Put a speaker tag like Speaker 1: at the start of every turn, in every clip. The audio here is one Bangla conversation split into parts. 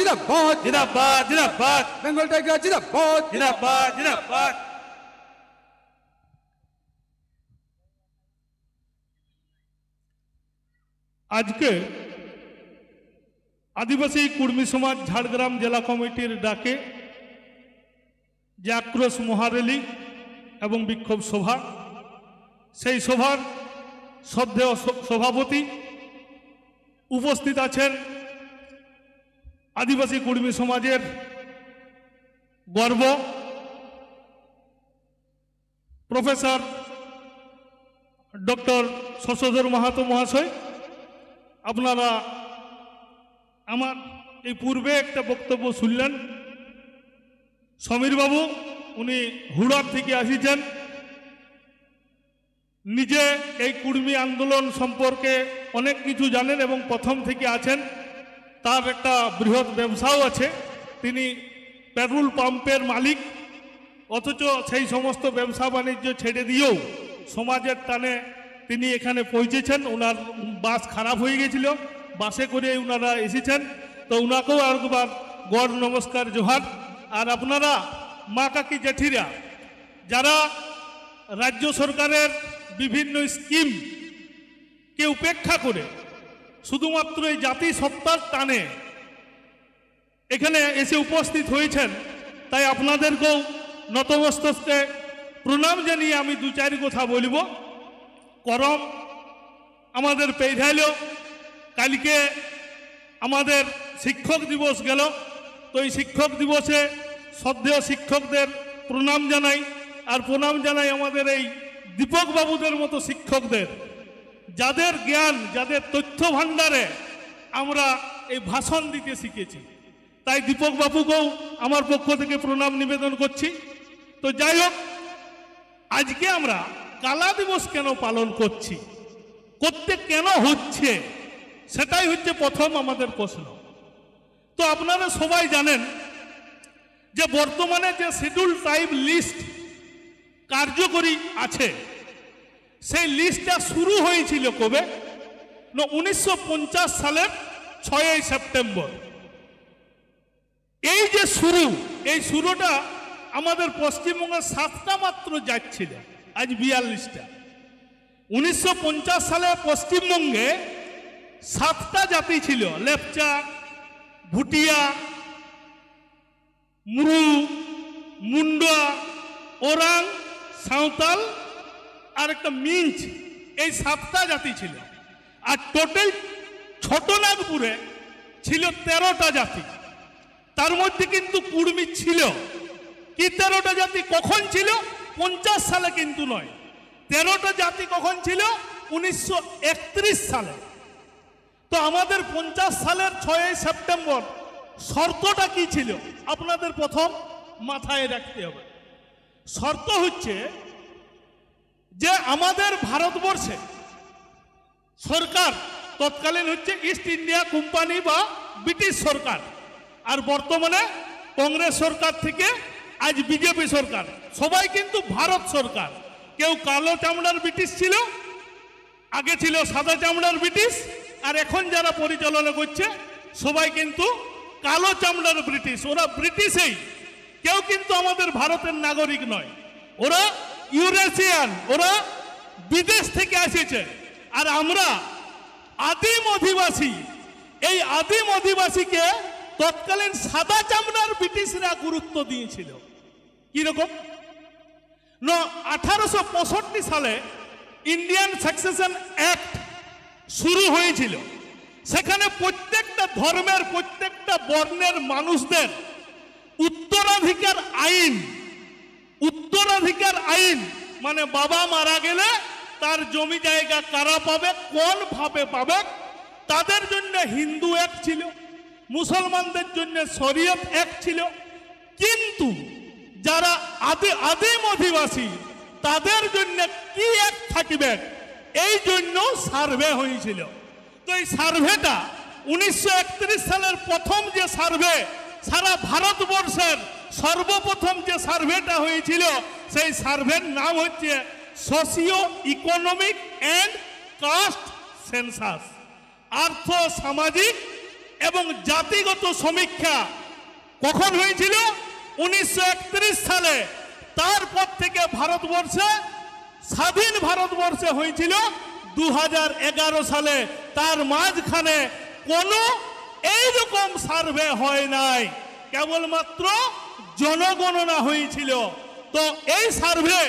Speaker 1: जिंदाबाद
Speaker 2: जिंदाबाद जिंदाबाद
Speaker 1: बेंगल टाइगर जिंदाबाद
Speaker 2: जिंदाबाद जिंदाबाद। আজকে আদিবাসী কুর্মী সমাজ ঝাড়গ্রাম জেলা কমিটির ডাকে যে আক্রোশ মহারেলি এবং বিক্ষোভ সভা, সেই সভার শ্রদ্ধেয় সভাপতি উপস্থিত আছেন আদিবাসী কুর্মী সমাজের গর্ব প্রফেসর ডক্টর শশধর মাহাতো মহাশয়। আপনারা আমার এই পূর্বে একটা বক্তব্য শুনলেন, সমীর বাবু উনি হুড়ার থেকে আসিছেন, নিজে এই কুর্মী আন্দোলন সম্পর্কে অনেক কিছু জানেন এবং প্রথম থেকে আছেন। তার একটা বৃহৎ ব্যবসাও আছে, তিনি পেট্রোল পাম্পের মালিক, অথচ সেই সমস্ত ব্যবসা বাণিজ্য ছেড়ে দিয়েও সমাজের টানে তিনি এখানে পৌঁছেছেন। ওনার বাস খারাপ হয়ে গেছিল, বাসে করে ওনারা এসেছেন, তো ওনাকেও আরেকবার গড় নমস্কার জোহার। আর আপনারা মা কাকি জেঠিরা যারা রাজ্য সরকারের বিভিন্ন স্কিমকে উপেক্ষা করে শুধুমাত্র এই জাতি সত্তার টানে এখানে এসে উপস্থিত হয়েছেন, তাই আপনাদেরকেও নতমস্তকে প্রণাম জানিয়ে আমি দু চারি কথা বলব। করম আমাদের পেইধাইল, কালকে আমাদের শিক্ষক দিবস গেল, তো এই শিক্ষক দিবসে শ্রদ্ধেয় শিক্ষকদের প্রণাম জানাই। আর প্রণাম জানাই আমাদের এই দীপক বাবুদের মতো শিক্ষকদের, যাদের জ্ঞান, যাদের তথ্য ভাণ্ডারে আমরা এই ভাষণ দিতে শিখেছি। তাই দীপক বাবুকেও আমার পক্ষ থেকে প্রণাম নিবেদন করছি। তো যাই হোক, আজকে আমরা কালা দিবস কেন পালন করছি, করতে কেন হচ্ছে, সেটাই হচ্ছে প্রথম আমাদের প্রশ্ন। তো আপনারা সবাই জানেন যে বর্তমানে যে শিডিউল ট্রাইব লিস্ট কার্যকরী আছে, সেই লিস্টটা শুরু হয়েছিল কবে না 1950 সালের 6 সেপ্টেম্বর। এই যে শুরু, এই শুরুটা আমাদের পশ্চিমবঙ্গের 7টা মাত্র যাচ্ছিল, আজ 42টা। 1950 সালে পশ্চিমবঙ্গে 7টা জাতি ছিল, লেপচা, ভুটিয়া, মুরু, মুন্ডা, ওরাং, সাঁওতাল আর একটা মিঞ্চ, এই 7টা জাতি ছিল। আর টোটাল ছোটনাগপুরে ছিল 13টা জাতি, তার মধ্যে কিন্তু কুর্মী ছিল। কি 13টা জাতি কখন ছিল? 50 সালে কিন্তু নয়। 13টা জাতি কখন ছিল? 1931 সালে। তো আমাদের 50 সালের 6 সেপ্টেম্বর শর্তটা কি ছিল আপনাদের প্রথম মাথায় রাখতে হবে। শর্ত হচ্ছে যে আমাদের ভারতবর্ষে সরকার তৎকালীন হচ্ছে ইস্ট ইন্ডিয়া কোম্পানি বা ব্রিটিশ সরকার, আর বর্তমানে কংগ্রেস সরকার থেকে আজ বিজেপি সরকার, সবাই কিন্তু ভারত সরকার। কেউ কালো চামড়ার ব্রিটিশ ছিল, আগে ছিল সাদা চামড়ার ব্রিটিশ, আর এখন যারা পরিচালনা করছে সবাই কিন্তু কালো চামড়ার ব্রিটিশ। ওরা ব্রিটিশই, কেউ কিন্তু আমাদের ভারতের নাগরিক নয়, ওরা ইউরেশিয়ান, ওরা বিদেশ থেকে এসেছে। আর আমরা আদিম অধিবাসী, এই আদিম অধিবাসীকে তৎকালীন সাদা চামড়ার ব্রিটিশরা গুরুত্ব দিয়েছিল। কিরকম? 1865 সালে ইন্ডিয়ান সাকসেশন অ্যাক্ট শুরু হয়েছিল। সেখানে প্রত্যেকটা ধর্মের, প্রত্যেকটা বর্ণের মানুষদের উত্তরাধিকার আইন, উত্তরাধিকার আইন মানে বাবা মারা গেলে তার জমি জায়গা কারা পাবে, কোন ভাবে পাবে, তাদের জন্য হিন্দু অ্যাক্ট ছিল, মুসলমানদের জন্য শরীয়ত অ্যাক্ট ছিল। কিন্তু যারা আদিম অধিবাসী তাদের জন্য কি অ্যাক্ট থাকবে, এই জন্য সার্ভে হয়েছিল। তো এই সার্ভেটা 1931 সালের প্রথম যে সার্ভে, সারা ভারতবর্ষের সর্বপ্রথম যে সার্ভেটা হয়েছিল, সেই সার্ভের নাম হচ্ছে socio economic and caste census, আর্থ সামাজিক এবং জাতিগত সমীক্ষা কখন হয়েছিল? 1931 সালে। তারপর থেকে ভারতবর্ষে, স্বাধীন ভারতবর্ষে হয়েছিল 2011 সালে। তার মাঝখানে কোনো এইরকম সার্ভে হয় নাই, কেবলমাত্র জনগণনা হয়েছিল। তো এই সার্ভে,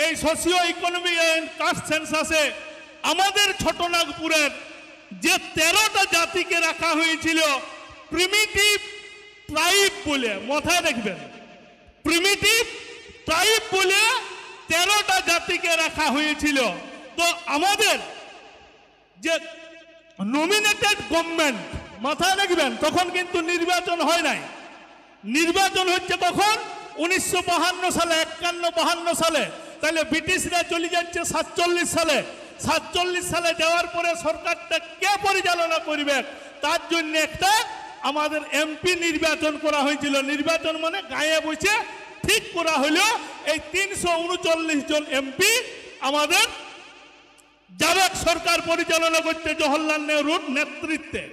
Speaker 2: এই সোশিও ইকোনমিক অ্যান্ড কাস্ট সেন্সাসে আমাদের ছোটনাগপুরের যে 13টা জাতিকে রাখা হয়েছিল প্রিমিটিভ ট্রাইব বলে, মাথায় রাখবেন, প্রিমিটিভ ট্রাইব বলে 13টা জাতিকে রাখা হয়েছিল। তো আমাদের যে নমিনেটেড গভর্নমেন্ট, মাথায় রাখবেন, তখন কিন্তু নির্বাচন হয় নাই। নির্বাচন হচ্ছে কখন? 1952 সালে, 51-52 সালে। তাহলে ব্রিটিশরা চলে যাচ্ছে 47 সালে। 47 সালে যাওয়ার পরে সরকারটা কে পরিচালনা করবে, তার জন্য একটা আমাদের এমপি নির্বাচন করা হয়েছিল। নির্বাচন মানে গায়ে বসে ঠিক করা হলো এই 339 জন এমপি আমাদের জাবেদ সরকার পরিচালনা করতে জওহরলাল নেহরুর নেতৃত্বে।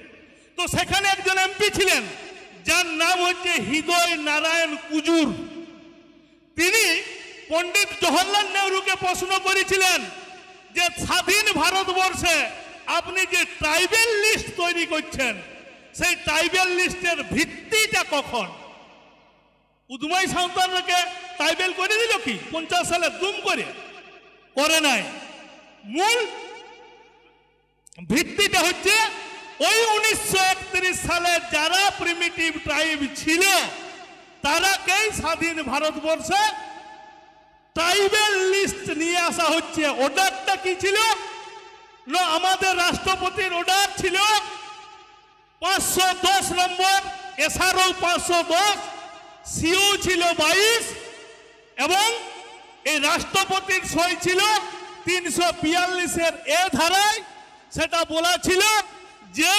Speaker 2: তো সেখানে একজন এমপি ছিলেন যার নাম হচ্ছে হৃদয় নারায়ণ কুজুর। তিনি পণ্ডিত জওহরলাল নেহরুকে প্রশ্ন করেছিলেন যে স্বাধীন ভারতবর্ষে আপনি যে ট্রাইবেল লিস্ট তৈরি করছেন, সেই ট্রাইবেল লিস্টের ভিত্তিটা কখন? উদমাই সাঁওতালকে ট্রাইবেল করে দিল কি 50 সালে দুম করে নাই। মূল ভিত্তিটা হচ্ছে ওই 1931 সালে যারা প্রিমিটিভ ট্রাইব ছিল তারাকেই স্বাধীন ভারতবর্ষে ট্রাইবেল লিস্ট নিয়ে আসা হচ্ছে। অর্ডারটা কি ছিল না, আমাদের রাষ্ট্রপতির অর্ডার ছিল 510 নম্বর, এসআরও 510, সিও ছিল 22 এবং এই রাষ্ট্রপতির সই ছিল 342-এর এ ধারায়। সেটা বলা ছিল যে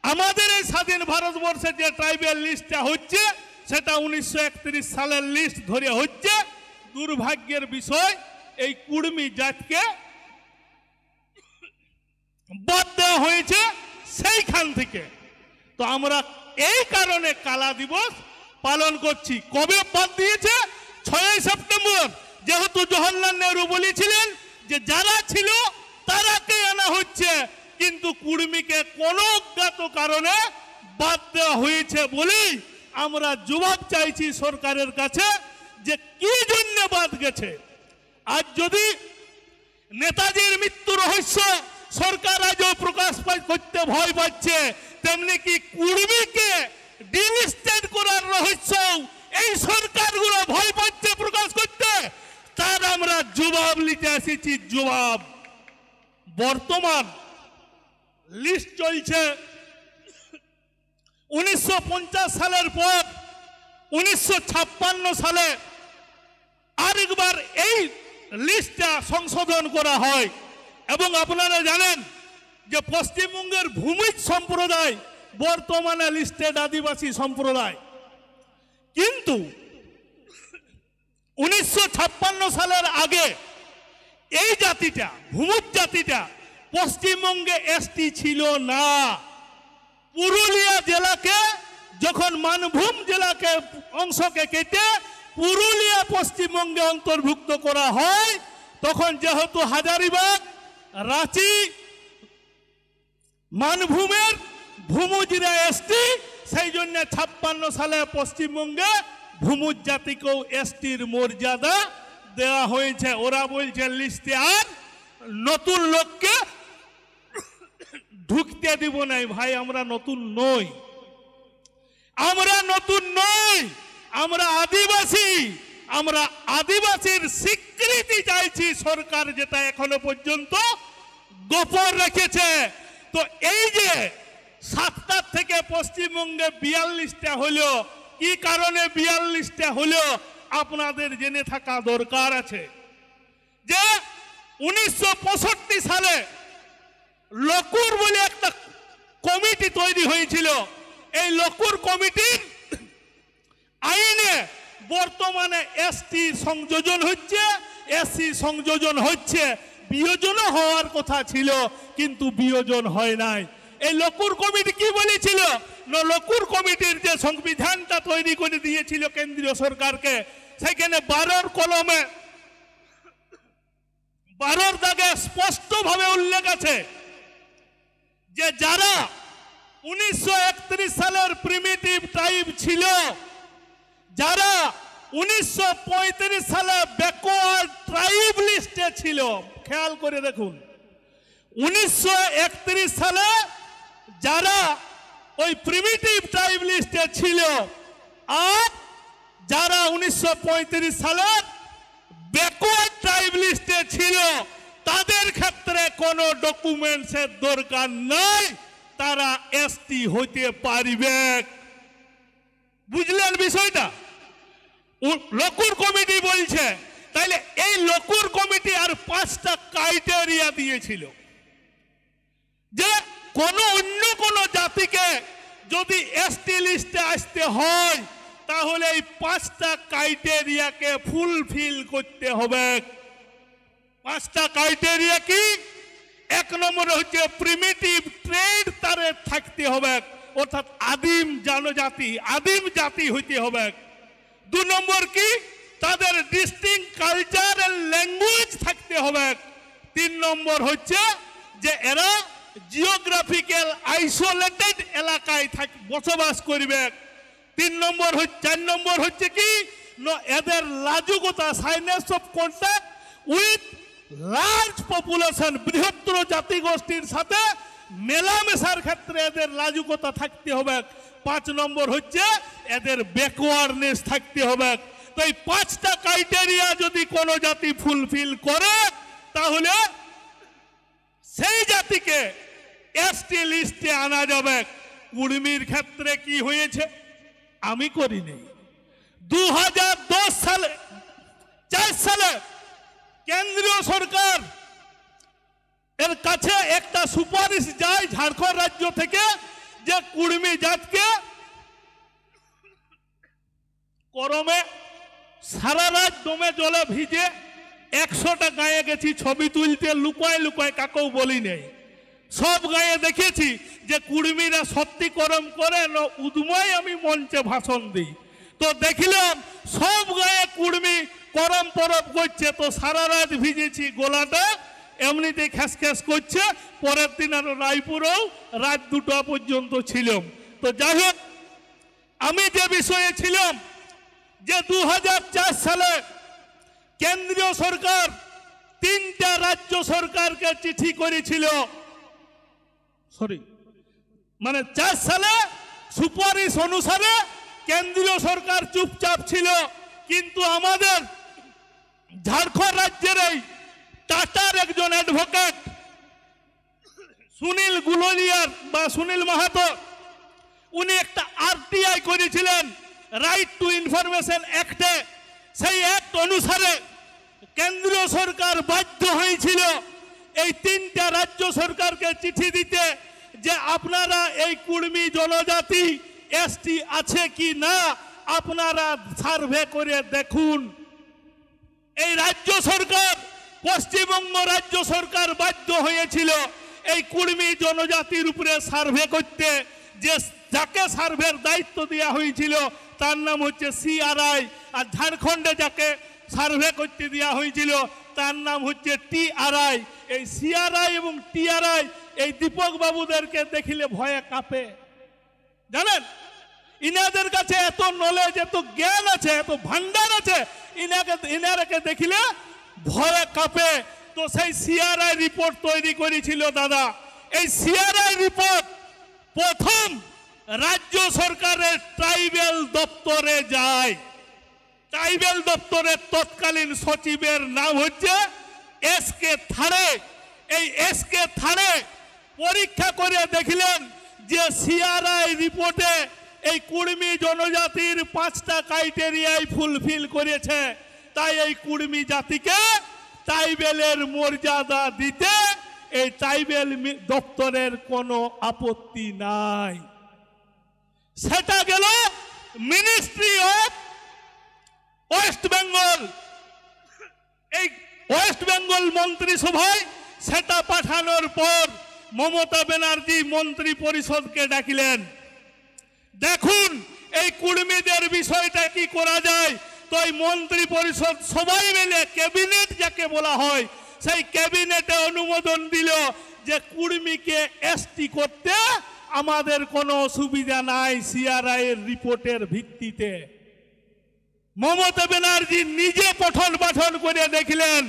Speaker 2: আমাদের এই স্বাধীন ভারতবর্ষে যে ট্রাইবেল লিস্টটা হচ্ছে সেটা 1931 সালের লিস্ট ধরে হচ্ছে। দুর্ভাগ্যের বিষয় এই কুর্মী জাতকে বাদ দেওয়া হয়েছে সেইখান থেকে। তো আমরা এই কারণে কালা দিবস পালন করছি। কবে বাদ দিয়েছে? 6 সেপ্টেম্বর। যেহেতু জওহরলাল নেহরু বলেছিলেন যে যারা ছিল তারাকে আনা হচ্ছে, কিন্তু কুর্মীকে কোনো অজ্ঞাত কারণে বাদ দেওয়া হয়েছে বলেই আমরা জবাব চাইছি সরকারের কাছে যে কি জন্য বাদ গেছে। আজ যদি নেতাজির মৃত্যু রহস্য সরকার আজও প্রকাশ করতে ভয় পাচ্ছে, তেমনি কি কুর্মীকে ডিলিস্টেড করার রহস্য এই সরকারগুলো ভয় পাচ্ছে প্রকাশ করতে। তার আমরা জবাব নিতে এসেছি। জবাব বর্তমান লিস্ট চলছে 1950 সালের পর 1956 সালে আরেকবার এই লিস্টটা সংশোধন করা হয়। এবং আপনারা জানেন যে পশ্চিমবঙ্গের ভূমিজ সম্প্রদায় বর্তমানে লিস্টেড আদিবাসী সম্প্রদায়, কিন্তু 1956 সালের আগে এই জাতিটা, ভূমিজ জাতিটা পশ্চিমবঙ্গে এসটি ছিল না। পুরুলিয়া জেলাকে যখন মানভূম জেলাকে অংশকে কেটে পুরুলিয়া পশ্চিমবঙ্গে অন্তর্ভুক্ত করা হয়, তখন যেহেতু হাজারিবাগ, রাঁচি, মানভূমের ভূমুজরা এসটি, সেই জন্য 56 সালে পশ্চিমবঙ্গে ভূমুজ জাতিকেও এসটির মর্যাদা দেওয়া হয়েছে। ওরা বলছে লিস্টে আর নতুন লোককে ঢুকতে দিব নাই। ভাই, আমরা নতুন নই, আমরা নতুন নই, আমরা আদিবাসী। আমরা আদিবাসীর স্বীকৃতি চাইছি সরকার, যেটা এখনো পর্যন্ত গোপন রেখেছে। তো এই যে 7টা থেকে পশ্চিমবঙ্গে 42টা হলো, কি কারণে 42টা হলো আপনাদের জেনে থাকা দরকার আছে। যে 1965 সালে লকুর বলে একটা কমিটি তৈরি হয়েছিল। এই লকুর কমিটির আইনে বর্তমানে এসটি সংযোজন হচ্ছে, এসসি সংযোজন হচ্ছে। বিয়োজনও হওয়ার কথা ছিল, কিন্তু বিয়োজন হয় নাই। এই লকুর কমিটি কি বলেছিল? না, লকুর কমিটির যে সংবিধানটা তৈরি করে দিয়েছিল কেন্দ্রীয় সরকারকে, সেখানে 12 কলমে 12 দাগে স্পষ্টভাবে উল্লেখ আছে যে যারা 1931 সালের প্রিমিটিভ ট্রাইব ছিল, যারা 1935 সালে ব্যাকওয়ার্ড ট্রাইব লিস্টে ছিল, খেয়াল করে দেখুন, 1931 সালে যারা ওই প্রিমিটিভ ট্রাইব লিস্টে ছিল আর যারা 1935 সালে ব্যাকওয়ার্ড ট্রাইব লিস্টে ছিল, তাদের ক্ষেত্রে কোনো ডকুমেন্টসের দরকার নাই, তারা এসটি হইতে পারবে। বুঝলেন বিষয়টা? লকুর কমিটি বলছে। তাইলে এই লকুর কমিটি আর 5টা ক্রাইটেরিয়া দিয়েছিল যে কোন অন্য কোন জাতিকে যদি এসটি লিস্টে আসতে হয় তাহলে এই 5টা ক্রাইটেরিয়াকে ফুলফিল করতে হবে। 5টা ক্রাইটেরিয়া কি? 1 নম্বরে হচ্ছে প্রিমিটিভ ট্রেড তারে থাকতে হবে, অর্থাৎ আদিম জনজাতি, আদিম জাতি হইতে হবে। 2 নম্বর কি? তাদের ডিস্টিংক্ট কালচার এন্ড ল্যাঙ্গুয়েজ থাকতে হবে। 3 নম্বর হচ্ছে যে এরা জিওগ্রাফিক্যাল আইসোলেটেড এলাকায় বসবাস করবে। 4 নম্বর হচ্ছে কি? এদের লাজুকতা, shyness of contact with large population, বৃহত্তর জাতিগোষ্ঠীর সাথে মেলামেশার ক্ষেত্রে এদের লাজুকতা থাকতে হবে। 5 নম্বর হচ্ছে এদের ব্যাকওয়ার্ডনেস থাকতে হবে। তো এই 5টা ক্রাইটেরিয়া যদি কোনো জাতি ফুলফিল করে তাহলে সেই জাতিকে এসটি লিস্টে আনা যাবে। কুর্মীর ক্ষেত্রে কি হয়েছে আমি করিনি। 2010 সালে 4 সালে কেন্দ্রীয় সরকার এর কাছে একটা সুপারিশ যায় ঝাড়খণ্ড রাজ্য থেকে যে কুর্মী জাতকে গরমে সারা রাত দমে জলে ভিজে 100টা গায়ে গেছি ছবি তুলতে, লুকায় লুকায় কাকেও বলি নেই। সব গায়ে দেখেছি যে কুর্মীরা সত্যি করম করে না উদমায় আমি মঞ্চে ভাষণ দিই। তো দেখিলাম সব গায়ে কুর্মী করম পরব করছে, তো সারা রাত ভিজেছি, গোলাটা এমনিতেই খ্যাস করছে। পরের দিন আরো রায়পুরেও রাত 2টা পর্যন্ত ছিলাম। তো যাই হোক, আমি যে বিষয়ে ছিলাম যে 2004 সালে কেন্দ্রীয় সরকার 3টা রাজ্য সরকারকে চিঠি করেছিল, 4 সালে সুপারিশ অনুসারে কেন্দ্রীয় সরকার চুপচাপ ছিল, কিন্তু আমাদের ঝাড়খণ্ড রাজ্যের এই টাটার একজন অ্যাডভোকেট সুনীল গুলোলিয়ার বা সুনীল মাহাতো, উনি একটা আরটিআই করেছিলেন রাইট টু ইনফরমেশন অ্যাক্টে। সেই অ্যাক্ট অনুসারে কেন্দ্রীয় সরকার বাধ্য হয়েছিল এই 3টা রাজ্য সরকারকে চিঠি দিতে যে আপনারা এই কুর্মী জনজাতি এসটি আছে কি না আপনারা সার্ভে করে দেখুন। এই রাজ্য সরকার, পশ্চিমবঙ্গ রাজ্য সরকার বাধ্য হয়েছিল এই কুর্মী জনজাতির উপরে সার্ভে করতে। যে যাকে সার্ভের দায়িত্ব দেওয়া হয়েছিল তার নাম হচ্ছে সিআরআই, আর ঝাড়খণ্ডে যাকে সার্ভে করতে দেওয়া হয়েছিল তার নাম হচ্ছে টিআরআই। এই সিআরআই এবং টিআরআই এই দীপক বাবুদেরকে দেখিলে ভয়ে কাঁপে। জানেন, ইনাদের কাছে এত নলেজ, এত জ্ঞান আছে, এত ভান্ডার আছে, ইনারাকে দেখিলে ভয়ে কাঁপে। তো সেই সিআরআই রিপোর্ট তৈরি করেছিল দাদা। এই সিআরআই রিপোর্ট প্রথম রাজ্য সরকারের ট্রাইবেল দপ্তরে যায়। ট্রাইবেল দপ্তরের তৎকালীন সচিবের নাম হচ্ছে এসকে থাড়ে। এই এসকে থাড়ে পরীক্ষা করে দেখলেন যে সিআরআই রিপোর্টে এই কুর্মী জনজাতির 5টা ক্রাইটেরিয়াই ফুলফিল করেছে, তাই এই কুর্মী জাতিকে ট্রাইবেলের মর্যাদা দিতে এই ট্রাইবেল দপ্তরের কোনো আপত্তি নাই। সেটা গেল মিনিস্ট্রি অফ ওয়েস্ট বেঙ্গল। এই ওয়েস্ট বেঙ্গল মন্ত্রিসভায় সেটা পাঠানোর পর মমতা ব্যানার্জি মন্ত্রী পরিষদকে ডাকিলেন, দেখুন এই কুর্মীদের বিষয়টা কি করা যায়। তো এই মন্ত্রী পরিষদ সবাই মিলে ক্যাবিনেট যাকে বলা হয় সেই ক্যাবিনেটে অনুমোদন দিল যে কুর্মীকে এসটি করতে আমাদের কোনো অসুবিধা নাই সিআরআই এর রিপোর্টের ভিত্তিতে। মমতা ব্যানার্জি নিজে পঠন পাঠন করে দেখলেন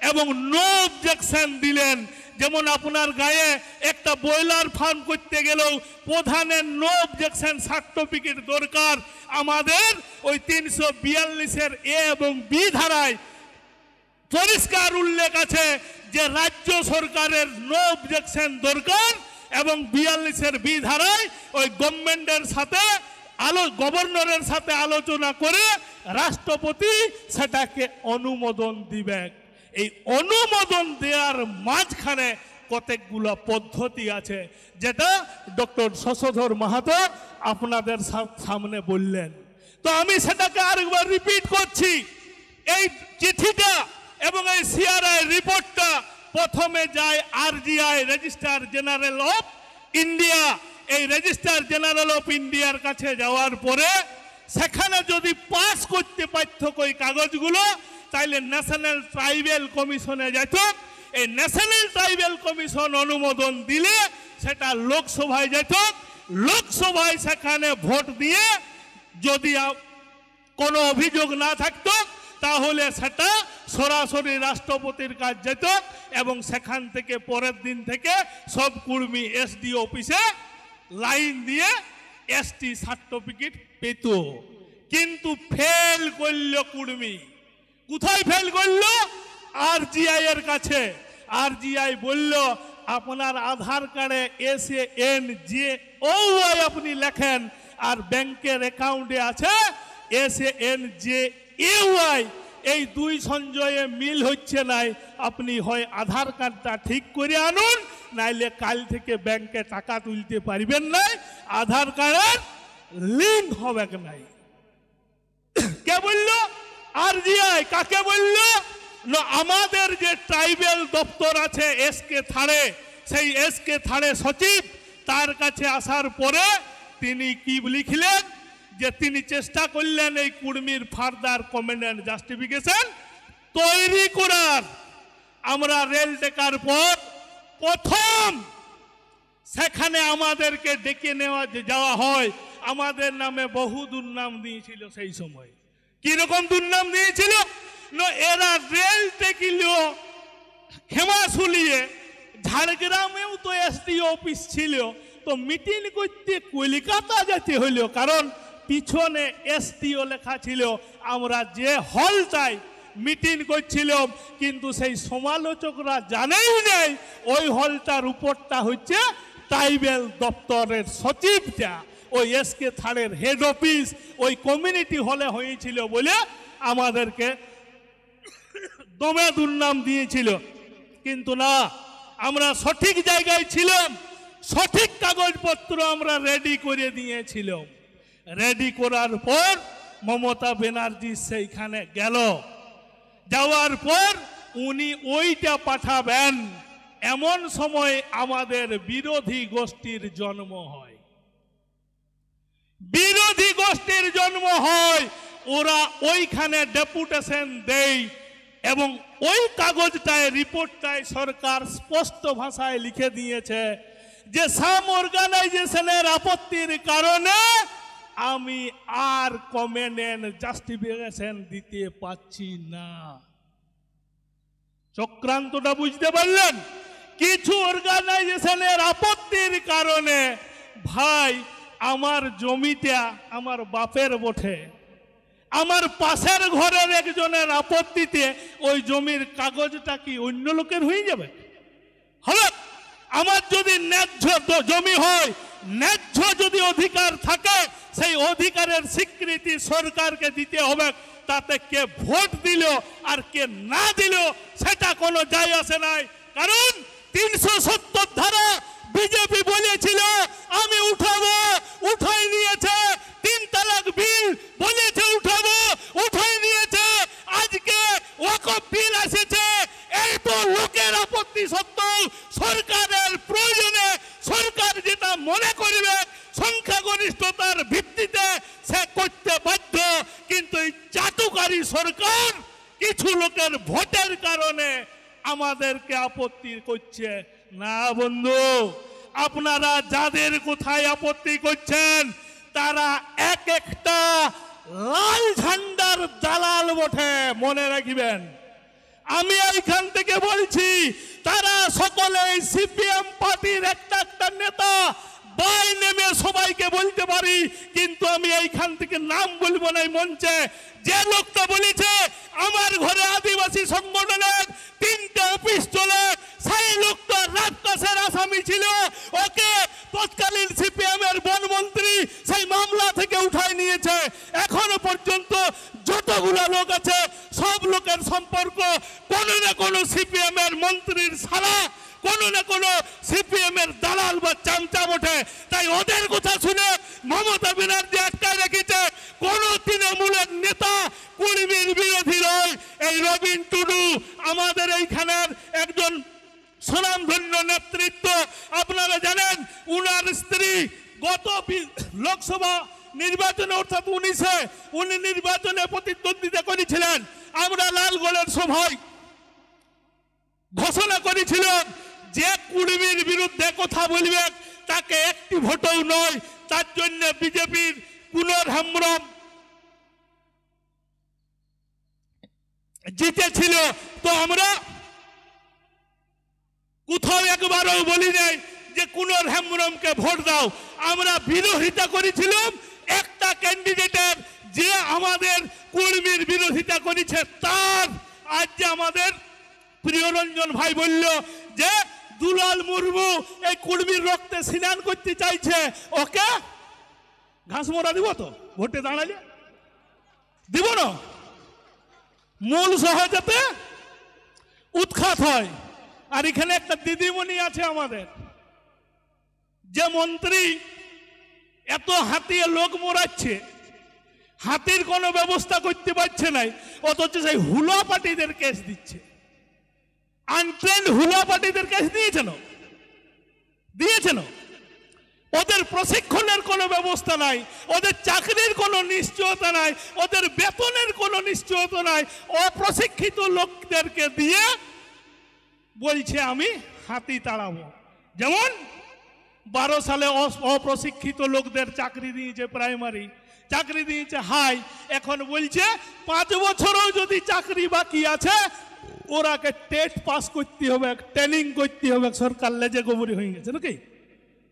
Speaker 2: এবং নো অবজেকশন দিলেন। যেমন আপনার গায়ে একটা ব্রয়লার ফার্ম করতে গেলেও প্রধানের নো অবজেকশন সার্টিফিকেট দরকার, আমাদের ওই 342-এর এ এবং বি ধারায় পরিষ্কার উল্লেখ আছে যে রাজ্য সরকারের নো অবজেকশন দরকার এবং 42-এর বি ধারায় ওই গভর্নমেন্টের সাথে গভর্নরের সাথে আলোচনা করে রাষ্ট্রপতি সেটাকে অনুমোদন দিবে। এই অনুমোদন দেওয়ার মাঝখানে কতকগুলো পদ্ধতি আছে যেটা ডক্টর শশধর মাহাতো আপনাদের সামনে বললেন। তো আমি সেটাকে আরেকবার রিপিট করছি। এই চিঠিটা এবং এই সিআরআই রিপোর্টটা প্রথমে যায় আরজিআই রেজিস্ট্রার জেনারেল অফ ইন্ডিয়া। এই রেজিস্ট্রার জেনারেল অফ ইন্ডিয়ার কাছে যাওয়ার পরে সেখানে যদি পাস করতে পারত ওই কাগজগুলো তাইলে ন্যাশনাল ট্রাইবেল কমিশনে যেত। এই ন্যাশনাল ট্রাইবেল কমিশন অনুমোদন দিলে সেটা লোকসভায় যেত। লোকসভায় সেখানে ভোট দিয়ে যদি কোনো অভিযোগ না থাকতো তাহলে সেটা সরাসরি রাষ্ট্রপতির কাছে যেত এবং সেখান থেকে পরের দিন থেকে সব কুর্মী এসডি অফিসে লাইন দিয়ে এসটি সার্টিফিকেট পেত। কিন্তু ফেল করল কুর্মী। কোথায় ফেল করলো? আরজিআই এর কাছে। আরজিআই বলল আপনার আধার কার্ডে SANJOY আপনি লেখেন আর ব্যাংকের অ্যাকাউন্টে আছে SANJAY, এই দুই সঞ্চয়ে মিল হচ্ছে নাই। আপনি হয় আধার কার্ডটা ঠিক করে আনুন, নাইলে কাল থেকে ব্যাংকে টাকা তুলতে পারবেন না, আধার কার্ডের লিঙ্ক হবে নাই। কে বলল? আরজিআই। কাকে বলল? না, আমাদের যে ট্রাইবেল দপ্তর আছে এসকে থাড়ে, সেই এসকে থাড়ে সচিব তার কাছে আসার পরে তিনি কি লিখলেন যে তিনি চেষ্টা করলেন এই কুর্মীর ফার্দার কমেন্ট অ্যান্ড জাস্টিফিকেশন তৈরি করার। আমরা রেল টেকার পর প্রথম সেখানে আমাদেরকে ডেকে যাওয়া হয়। আমাদের নামে বহু দুর্নাম দিয়েছিল সেই সময়। কিরকম দুর্নাম দিয়েছিল? না, এরা রেল টেকিল খেমাশুলিয়ে, ঝাড়গ্রামেও তো এসডি অফিস ছিল, তো মিটিং করতে কলকাতা যেতে হইল, কারণ পিছনে এসডিও লেখা ছিল। আমরা যে হলটায় মিটিং করছিলাম কিন্তু সেই সমালোচকরা জানেই নাই ওই হলটার উপরটা হচ্ছে ট্রাইবেল দপ্তরের সচিবটা, ওই এসকে থাড়ের হেড অফিস ওই কমিউনিটি হলে হয়েছিল বলে আমাদেরকে দমে দুর্নাম দিয়েছিল। কিন্তু না, আমরা সঠিক জায়গায় ছিলাম, সঠিক কাগজপত্র আমরা রেডি করে দিয়েছিলাম। রেডি করার পর মমতা ব্যানার্জি সেইখানে গেল। যাওয়ার পর উনি ওইটা পাঠাবেন, এমন সময় আমাদের বিরোধী গোষ্ঠীর জন্ম হয়। বিরোধী গোষ্ঠীর জন্ম হয়, ওরা ওইখানে ডেপুটেশন দেয় এবং ওই কাগজটায় রিপোর্টটায় সরকার স্পষ্ট ভাষায় লিখে দিয়েছে যে সাম অর্গানাইজেশনের আপত্তির কারণে আমি আর কমেন্ট এন্ড জাস্টিফিকেশন দিতে পাচ্ছি না। চক্রান্তটা বুঝতে পারলেন? কিছু অর্গানাইজেশনের আপত্তির কারণে ভাই আমার জমিটা আমার বাপের বটে, আমার পাশের ঘরের একজনের আপত্তিতে ওই জমির কাগজটা কি অন্য লোকের হয়ে যাবে? হবে? আমার যদি ন্যায্য জমি হয়, ন্যায্য যদি অধিকার থাকে, সেই অধিকারের স্বীকৃতি সরকারকে দিতে হবে। তাতে কে ভোট দিল আর কে না দিল সেটা কোনো যায় আসে নাই। কারণ 370 ধারা বিজেপি বলেছিল আমি উঠাবো, উঠাই নিয়েছে। 3 তালাক বিল বলেছে উঠাবো, উঠাই নিয়েছে। আজকে ওয়াকফ বিল এসেছে, এই তো লোকের আপত্তি সত্ত্বেও সরকারের প্রয়োজনে কিছু লোকের ভোটের কারণে আমাদেরকে আপত্তি করছে না। বন্ধু, আপনারা যাদের কোথায় আপত্তি করছেন তারা এক একটা লাল ঝান্ডার দালাল বটে, মনে রাখবেন। আমি এইখান থেকে বলছি, তারা সকলে সিপিএম পার্টির একটা একটা নেতা, বাই নেমে সবাইকে বলতে পারি, কিন্তু আমি এইখান থেকে নাম বলবো না। মঞ্চে যে লোকটা বলেছে আমার ঘরে আদিবাসী সংগঠনের 3টে অফিস চলে, সেই লোকটা রাজকাশের আসামি ছিল, ওকে তৎকালীন সিপিএম এর বনমন্ত্রী সেই মামলা থেকে উঠায় নিয়েছে। এখনো পর্যন্ত যতগুলো লোক আছে সব লোকের সম্পর্ক কোনো না কোনো সিপিএম এর মন্ত্রীর সারা, কোনো না কোনো সিপিএম এর দালাল বা চামচা বটে। তাই ওদের কথা শুনে মমতা ব্যানার্জি আটকায় রেখেছে। কোন তৃণমূলের নেতা কুর্মীর বিরোধী নয়। এই রবিন টুডু আমাদের এইখানের একজন সুনামধন্য নেতৃত্ব। আপনারা জানেন উনার স্ত্রী গত লোকসভা নির্বাচনে অর্থাৎ 19-এ উনি নির্বাচনে প্রতিদ্বন্দ্বিতা করেছিলেন। আমরা লালগড়ের সভায় ঘোষণা করেছিলাম যে কুর্মীর বিরুদ্ধে কথা বলবে তাকে একটি ভোটও নয়। তার জন্য বিজেপির কুনর হেমব্রম জিতেছিল। তো আমরা কোথাও একবারও বলি নাই যে কুনর হেমব্রমকে ভোট দাও। আমরা বিরোধিতা করেছিলাম একটা ক্যান্ডিডেটের, যে আমাদের কুর্মীর বিরোধিতা করেছে তার। আজ যে আমাদের প্রিয়রঞ্জন ভাই বলল যে দুলাল মুর্মু এই কুর্মীর রক্তে স্নান করতে চাইছে, ওকে ঘাস মোড়া দিব তো ভোটে দাঁড়ালে? দিব না। মূল সহজতে উৎখাত হয়। আর এখানে একটা দিদিমণি আছে আমাদের, যে মন্ত্রী এত হাতিয়ে লোক মোড়াচ্ছে, হাতির কোনো ব্যবস্থা করতে পারছে না, অথচ সেই হুলা পার্টিদের কেস দিচ্ছে। আনট্রেন্ড হুলা পার্টিদের কেস দিয়েছেন। ওদের প্রশিক্ষণের কোনো ব্যবস্থা নাই, ওদের চাকরির কোনো নিশ্চয়তা নাই, ওদের বেতনের কোনো নিশ্চয়তা নাই। অপ্রশিক্ষিত লোকদেরকে দিয়ে বলছে আমি হাতি তাড়াবো। যেমন 12 সালে অপ্রশিক্ষিত লোকদের চাকরি দিয়েছে, প্রাইমারি চাকরি দিয়েছে হাই। এখন বলছে 5 বছরও যদি চাকরি বাকি আছে ওরাকে টেস্ট পাস করতে হবে, ট্রেনিং করতে হবে। সরকার লেজে গোবরি হয়ে গেছে নাকি?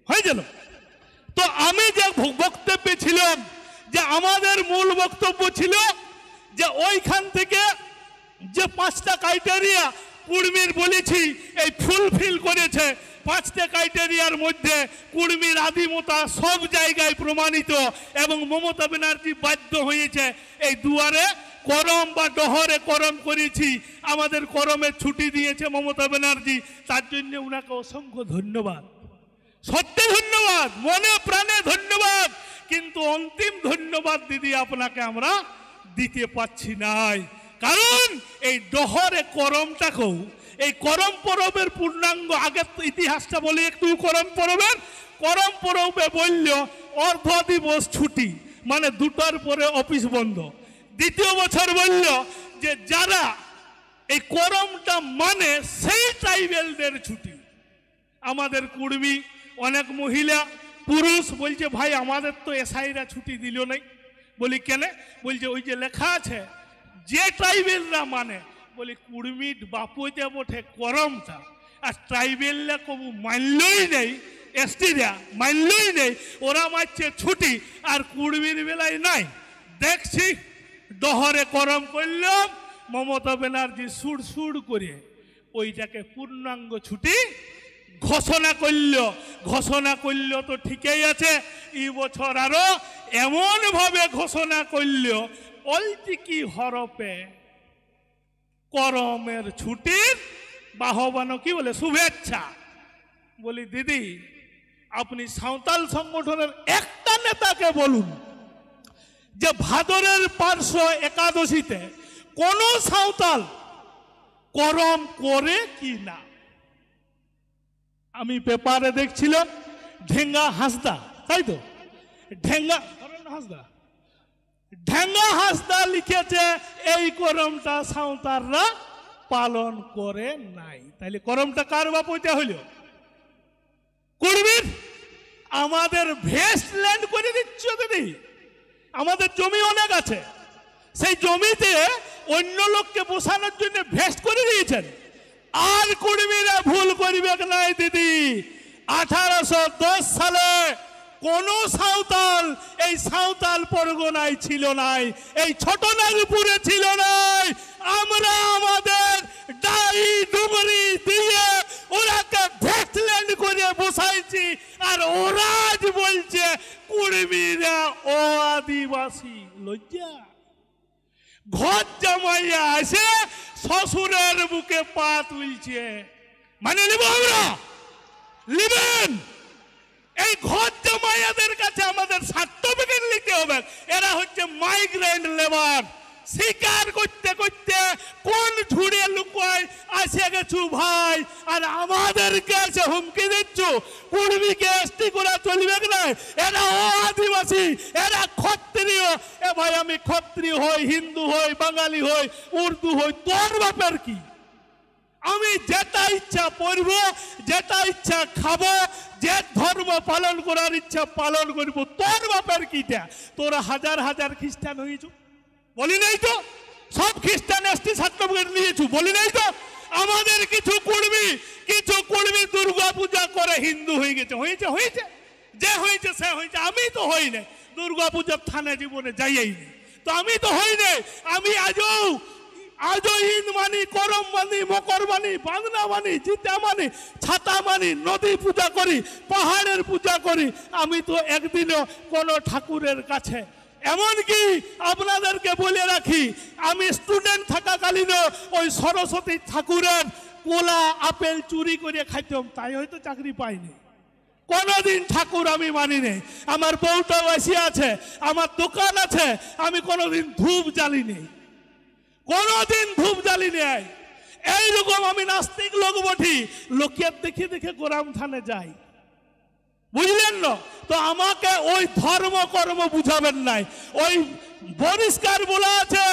Speaker 2: হয়ে গেল। তো আমি যে বক্তব্যে ছিলাম, যে আমাদের মূল বক্তব্য ছিল যে ওইখান থেকে যে 5টা ক্রাইটেরিয়া কুর্মীর বলেছি এই ফুলফিল করেছে। 5টা ক্রাইটেরিয়ার মধ্যে কুর্মীর আদিমতা সব জায়গায় প্রমাণিত, এবং মমতা ব্যানার্জি বাধ্য হয়েছে এই দুয়ারে করম বা ডহরে করম করেছি। আমাদের করমের ছুটি দিয়েছে মমতা ব্যানার্জি, তার জন্য উনাকে অসংখ্য ধন্যবাদ, সত্যি ধন্যবাদ, মনে প্রাণে ধন্যবাদ। কিন্তু অন্তিম ধন্যবাদ দিদি আপনাকে আমরা দিতে পারছি নাই, কারণ এই ডহরে করমটাকেও, এই করম পরবের পূর্ণাঙ্গ আগের ইতিহাসটা বলি একটু। করম পরবে বলল অর্ধ দিবস ছুটি, মানে 2টার পরে অফিস বন্ধ। দ্বিতীয় বছর বলল যে যারা এই করমটা মানে সেই ট্রাইবেলদের ছুটি। আমাদের কুর্মী অনেক মহিলা পুরুষ বলছে ভাই আমাদের তো এসআইরা ছুটি দিল নাই। বলি কেন? বলছে ওই যে লেখা আছে যে ট্রাইবেলরা মানে। বলি কুর্মীর বাপুতে বটে করমটা, আর ট্রাইবেলরা কবু মানলই নেই, এসটিরা মানলই নেই, ওরা মারছে ছুটি, আর কুর্মীর বেলায় নাই। দেখছি ডহরে করম করলাম, মমতা ব্যানার্জি সুড় করে ওইটাকে পূর্ণাঙ্গ ছুটি ঘোষণা করল। তো ঠিকই আছে, এই বছর আরো এমন ভাবে ঘোষণা করল অলটিকি হরপে করমের ছুটির বাহবানো কি বলে শুভেচ্ছা। বলি দিদি আপনি সাঁওতাল সংগঠনের একটা নেতাকে বলুন যে ভাদরের 581-তে কোন সাঁওতাল করম করে কি না। আমি পেপারে দেখছিলাম ঢেঙ্গা হাসদা, তাই তো ঢেঙ্গা হাসদা ঢেঙ্গা হাসদা লিখেছে এই করমটা সাঁওতালরা পালন করে নাই। তাইলে করমটা কার বাপইতে হইল? কুর্মীর। আমাদের ভেস্ট ল্যান্ড করে দিচ্ছ দিদি, আমাদের জমি অনেক আছে, সেই জমিতে অন্য লোককে বসানোর জন্য ভেস্ট করে দিয়েছেন। আর কুর্মীরা ভুল করবে নাই দিদি, 1810 সালে কোন সাঁওতাল এই সাঁওতাল পরগনায় ছিল নাই, এই ছোটনাগপুরে ছিল নাই। আমরা আমাদের ডাই ডুবরি দিয়ে ওরাকে ভেস্টল্যান্ড করে বসাইছি, আর ওরা আজ বলছে কুর্মীরা ও আদিবাসী। লজ্জা। ঘর জামাইয়া আসে শ্বশুরের বুকে পা তুলছে, মানে নিব আমরা? লিবেন? এই ঘর জামাইয়াদের কাছে আমাদের সার্টিফিকেট নিতে হবে। এরা হচ্ছে মাইগ্রেন্ট লেবার। শিকার করতে করতে কোন ঝুড়ে লুকায় আসে গেছু ভাই, আর আমাদেরকে এসে হুমকি দিচ্ছ কুর্মীকে এসটি করা চলবে না। এরা ও আদিবাসী, এরা ক্ষত্রিয়। এ ভাই আমি ক্ষত্রিয় হই, হিন্দু হই, বাঙালি হই, উর্দু হই, তোর বাপের কি? আমি যেটা ইচ্ছা পড়ব, যেটা ইচ্ছা খাবো, যে ধর্ম পালন করার ইচ্ছা পালন করব, তোর বাপের কিটা? তোরা হাজার হাজার খ্রিস্টান হয়েছ, বলি নাই তো? সব খ্রিস্টান এসটি সার্টিফিকেট নিয়েছু, বলি নাই তো? আমাদের কিছু কুর্মী দুর্গা পূজা করে হিন্দু হয়ে গেছে। হয়েছে হয়েছে, যে হয়েছে সে হয়েছে। আমি তো হই নাই, দুর্গা পূজার থানা জীবনে যাইই নি, তো আমি তো হই নাই। আমি আজও ঈদ মানি, করম মানি, মকর মানি, বাংলা মানি, জিতা মানি, ছাতা মানি, নদী পূজা করি, পাহাড়ের পূজা করি। আমি তো একদিনও কোনো ঠাকুরের কাছে, এমনকি আপনাদেরকে বলে রাখি, আমি স্টুডেন্ট থাকাকালীনও ওই সরস্বতী ঠাকুরের কোলা আপেল চুরি করে খাইতাম, তাই হয়তো চাকরি পাইনি। কোনদিন ঠাকুর আমি মানি নেই। আমার বউটা বসে আছে, আমার দোকান আছে, আমি কোনোদিন ধূপ জ্বালিনি, কোনদিন ধূপ জ্বালি নেই। এইরকম আমি নাস্তিক লোক বটি, লোকের দেখে দেখে গোরাম থানে যাই, বুঝলেন না? তো আমাকে ওই ধর্ম কর্ম বুঝাবেন নাই। ওই পরিষ্কার বলা আছে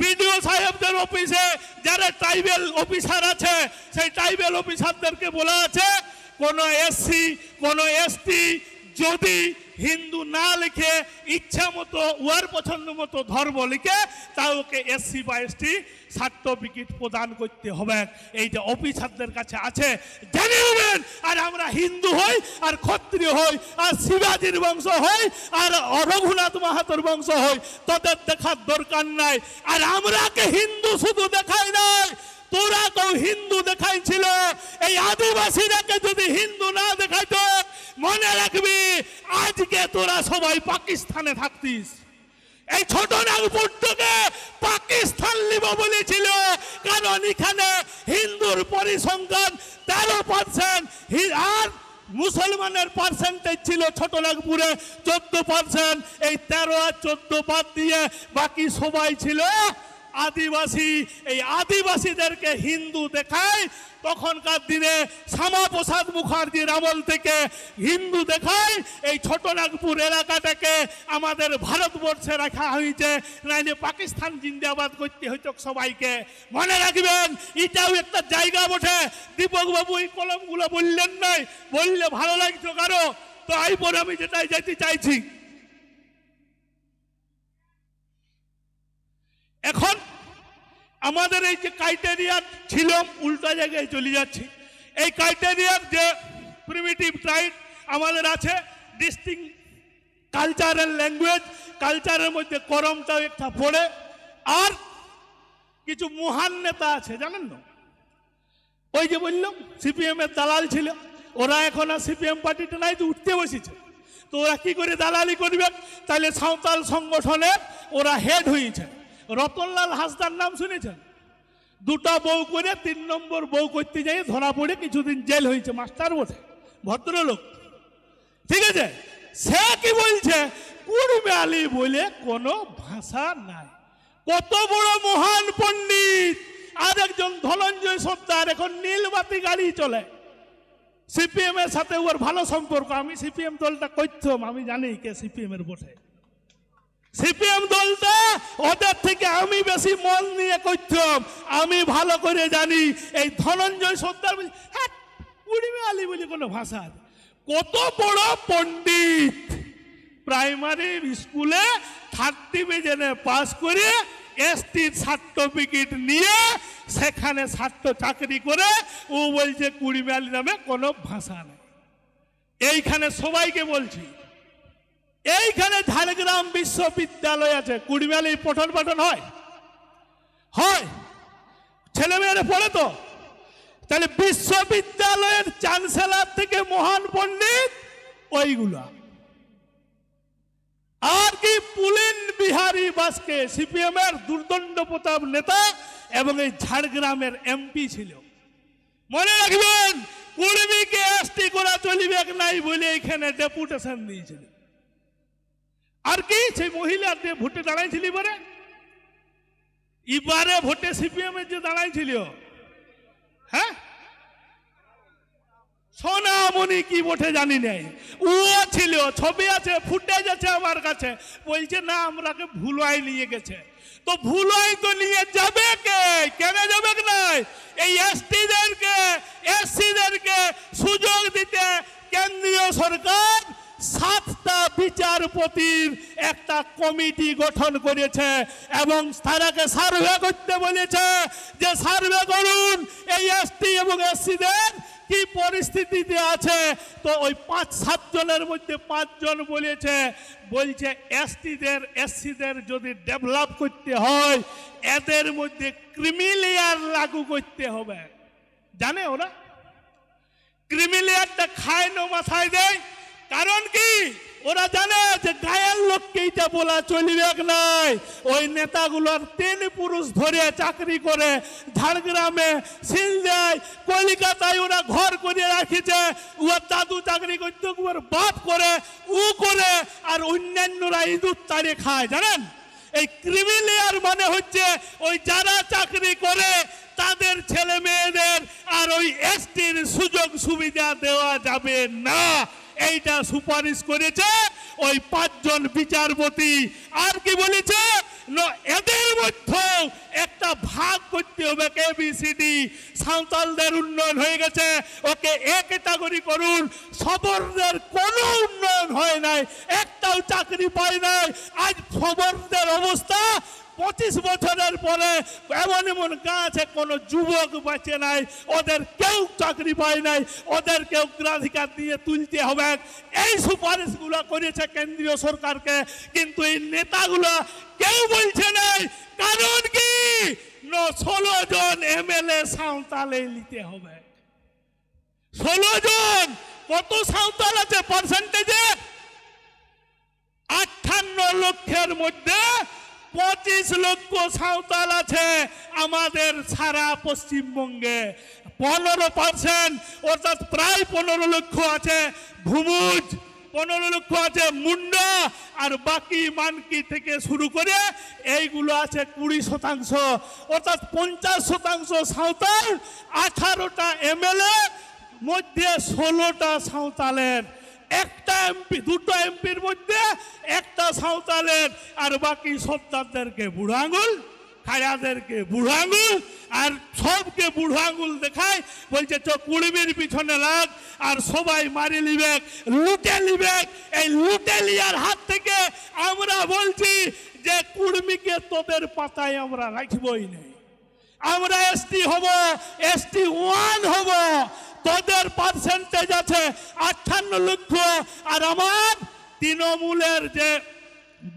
Speaker 2: বিডিও সাহেবদের অফিসে যারা ট্রাইবেল অফিসার আছে, সেই ট্রাইবেল অফিসারদেরকে বলা আছে কোন এসসি কোন এসটি যদি হিন্দু না লিখে ইচ্ছা মতো ওর পছন্দ মতো ধর্ম লিখে, তা ওকে এসসি বা এসটি সার্টিফিকেট প্রদান করতে হবে। এইটা অফিসারদের কাছে আছে, জেনে নেবেন। আর আমরা হিন্দু হই, আর ক্ষত্রিয় হই, আর শিবাজির বংশ হই, আর রঘুনাথ মাহাতোর বংশ হই, তাদের দেখার দরকার নাই। আর আমরাকে হিন্দু শুধু দেখাই নাই, তোরা কেউ হিন্দু দেখাইছিল। এই আদিবাসীরাকে যদি হিন্দু না দেখাইতো, মনে রাখবি আজকে তোরা সবাই পাকিস্তানে থাকতিস। এই ছোটনাগপুর থেকে পাকিস্তান নিব বলেছিল, কারণ এখানে হিন্দুর পরিসংখ্যান 13%, আর মুসলমানের পার্সেন্টেজ ছিল ছোটনাগপুরে 14%। এই 13 আর 14 বাদ দিয়ে বাকি সবাই ছিল আদিবাসী। এই আদিবাসীদেরকে হিন্দু দেখায়, তখনকার দিনে শ্যামাপ্রসাদ মুখার্জির আমল থেকে হিন্দু দেখায়। এই ছোটনাগপুর এলাকাটাকে আমাদের ভারতবর্ষে রাখা হয়েছে, নাইলে পাকিস্তান জিন্দাবাদ করতে হইতো সবাইকে। মনে রাখবেন, এটাও একটা জায়গা বটে। দীপক বাবু এই কলমগুলো বললেন নাই, বললে ভালো লাগতো কারো। তো এই পরে আমি যেটাই যেতে চাইছি, এখন আমাদের এই যে ক্রাইটেরিয়া ছিল, উল্টা জায়গায় চলে যাচ্ছি। এই ক্রাইটেরিয়ার যে প্রিমিটিভ ট্রাইব আমাদের আছে, ডিস্টিংক্ট কালচার অ্যান্ড ল্যাঙ্গুয়েজ, কালচারের মধ্যে করমটাও একটা পড়ে। আর কিছু মহান নেতা আছে, জানেন না? ওই যে বললাম সিপিএম এর দালাল ছিল, ওরা এখন আর সিপিএম পার্টিটা নাই, তো উঠতে বসেছে। তো ওরা কি করে দালালি করবে? তাহলে সাঁওতাল সংগঠনের ওরা হেড হয়েছে। রতনলাল হাসদার নাম শুনেছেন? দুটা বউ করে 3 নম্বর বউ করতে যাই ধরা পড়ে কিছুদিন জেল হয়েছে। মাস্টার বটে, ভদ্রলোক, ঠিক আছে? সে কি বলছে, কুর্মী আলী বলে কোনো ভাষা নাই। কত বড় মহান পণ্ডিত! আর একজন ধনঞ্জয় সর্দার এখন নীলবাতি গাড়ি চলে, সিপিএম এর সাথে ওর ভালো সম্পর্ক। আমি সিপিএম দলটা করতাম, আমি জানি কে সিপিএম এর বটে। সিপিএম দলটা ওদের থেকে আমি বেশি মন নিয়ে করতাম। আমি ভালো করে জানি এই ধনঞ্জয় সর্দার হ্যাঁ কুড়িমে আলী বলে কোনো ভাষা আছে। কত বড় পণ্ডিত, প্রাইমারি স্কুলে 3rd ডিভিশনে পাস করে এসটির সার্টিফিকেট নিয়ে সেখানে চাকরি করে ও বলছে কুড়িমে আলী নামে কোনো ভাষা নেই। এইখানে সবাইকে বলছি, এইখানে ঝাড়গ্রাম বিশ্ববিদ্যালয় আছে, কুড়িমে আলী পঠন পাঠন হয় হয় ছেলেমেয়েরা পড়ে তো। তাহলে বিশ্ববিদ্যালয়ের চ্যান্সেলর থেকে মহান পণ্ডিত ওইগুলা। আর কি পুলিন বিহারী বাসকে সিপিএম এর দুর্দণ্ড প্রতাপ নেতা এবং এই ঝাড়গ্রামের এমপি ছিল। মনে রাখবেন, কুড়মিকে এসটি করা চলিবে নাই বলে এখানে ডেপুটেশন দিয়েছিল। আর কি সেই মহিলা ভোটে দাঁড়াইছিল এবারে ভোটে সিপিএম এর যে দাঁড়াইছিল, হ্যাঁ সোনামণি কি ভোটে জানি নাই, ও ছিল, ছবি আছে, ফুটেজ আছে আমার কাছে। বলছে না আমরাকে ভুলাই নিয়ে গেছে। তো ভুলাই তো নিয়ে যাবে কে, কেন যাবে নাই? এই এসটিদেরকে এসসিদেরকে সুযোগ দিতে কেন্দ্রীয় সরকার 7টা বিচারপতির একটা কমিটি গঠন করেছে এবং তারাকে সার্ভে করতে বলেছে যে সার্ভে করুন এই এসটি এবং এসসিদের কি পরিস্থিতিতে আছে। তো ওই 5-7 জনের মধ্যে 5 জন বলছে এসটিদের এসসিদের যদি ডেভেলপ করতে হয় এদের মধ্যে ক্রিমিলেয়ার লাগু করতে হবে। জানে ওরা ক্রিমিলেয়ারটা খায় না মাথায় দেয়, কারণ কি ওরা জানে যে গায়ের লোককে এটা বলা চলবে নাই। ওই নেতাগুলোর 3 পুরুষ ধরে চাকরি করে ঝাড়গ্রামে, শিলদায়, কলকাতায় ওরা ঘর করে রাখিছে। ওর দাদু চাকরি করতে, ওর বাপ করে, ও করে, আর অন্যান্যরা ইঁদুর তাড়ে খায়। জানেন এই ক্রিমিলেয়ার মানে হচ্ছে ওই যারা চাকরি করে তাদের ছেলে মেয়েদের আর ওই এসটির সুযোগ সুবিধা দেওয়া যাবে না। এইটা সুপারিশ করেছে ওই 5 জন বিচারপতি। আর কি বলেছে না এদের মধ্যে একটা ভাগ করতে হবে, কেবিসিডি। সাঁওতালদের উন্নয়ন হয়ে গেছে, ওকে এ ক্যাটাগরি করুন। সবরদের কোনো উন্নয়ন হয় নাই, একটাও চাকরি পায় নাই। আজ সবরদের অবস্থা 25 বছরের পরে এমন এমন গাঁ আছে কোনো যুবক বাঁচে নাই, ওদের কেউ চাকরি পায় নাই, ওদেরকে অগ্রাধিকার দিয়ে তুলতে হবে। এই সুপারিশগুলো করেছে কেন্দ্রীয় সরকারকে, কিন্তু এই নেতাগুলো কেউ বলছে নাই। কারণ কি 16 জন এমএলএ সাঁওতালে নিতে হবে। 16 জন, কত সাঁওতাল আছে পার্সেন্টেজে? 58 লক্ষের মধ্যে 25 লক্ষ সাঁওতাল আছে আমাদের সারা পশ্চিমবঙ্গে। 15% অর্থাৎ প্রায় 15 লক্ষ আছে ভূমুজ, 15 লক্ষ আছে মুন্ডা, আর বাকি মানকি থেকে শুরু করে এইগুলো আছে 20% অর্থাৎ 50% সাঁওতাল। 18টা এমএলএ মধ্যে 16টা সাঁওতালের। একটা এমপি, 2টো এমপির মধ্যে একটা সাঁওতালের, আর বাকি সত্তারদেরকে বুড়ো আঙুল, খায়াদেরকে বুড়ো আঙুল, আর সবকে বুড়ো আঙুল দেখায়। বলছে তো কুড়মির পিছনে লাগ আর সবাই মারি লিবে, লুটে লিবে। এই লুটে লিয়ার হাত থেকে আমরা বলছি যে কুড়মিকে তোদের পাতায় আমরা রাখবই নাই। আমরা এসটি হব, এসটি 1 হব। তোদের পার্সেন্টেজ আছে 58 লক্ষ। আর আমার তৃণমূলের যে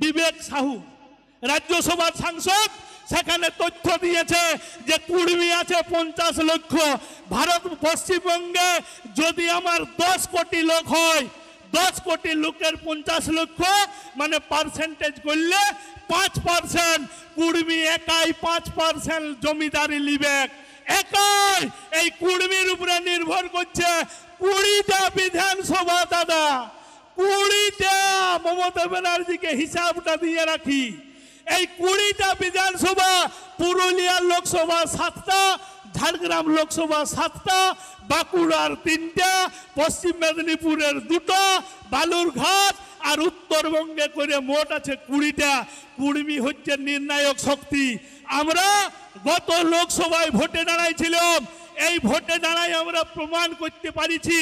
Speaker 2: বিবেক সাহু রাজ্যসভার সাংসদ, সেখানে তথ্য দিয়েছে যে কুড়মি আছে 50 লক্ষ। ভারত পশ্চিমবঙ্গে যদি আমার 10 কোটি লোক হয়, 10 কোটি লোকের 50 লক্ষ মানে পার্সেন্টেজ করলে 5%। কুড়মি একাই 5% জমিদারি লিবে, একাই। এই কুড়মির উপরে নির্ভর করছে 20টা বিধানসভা। দাদা 20টা, মমতা ব্যানার্জিকে হিসাবটা দিয়ে রাখি। এই 20টা বিধানসভা, পুরুলিয়ার লোকসভা 7টা, ঝাড়গ্রাম লোকসভা 7টা, বাঁকুড়ার 3টা, পশ্চিম মেদিনীপুরের 2টা, বালুরঘাট আর উত্তরবঙ্গে করে মোট আছে 20টা। কুর্মী হচ্ছে নির্ণায়ক শক্তি। আমরা গত লোকসভায় ভোটে দাঁড়াইছিলাম, এই ভোটে দাঁড়াই আমরা প্রমাণ করতে পারিছি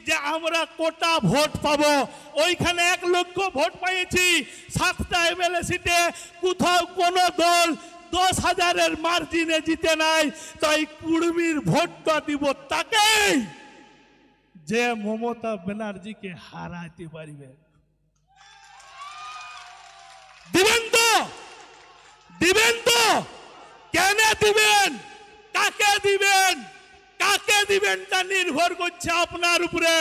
Speaker 2: যে আমরা কোটা ভোট পাবো। ওইখানে 1 লক্ষ ভোট পেয়েছি, 7টা এমএলএ সিটে কোথাও কোনো দল 10,000-এর মার্জিনে জিতে নাই। তাই কুর্মীর ভোটটা দিব তাকেই যে মমতা ব্যানার্জিকে হারাতে পারবে। দিবেন তো? দিবেন তো? কেন দিবেন? কাকে দিবেন? কাকে দিবেন তা নির্ভর করছে আপনার উপরে।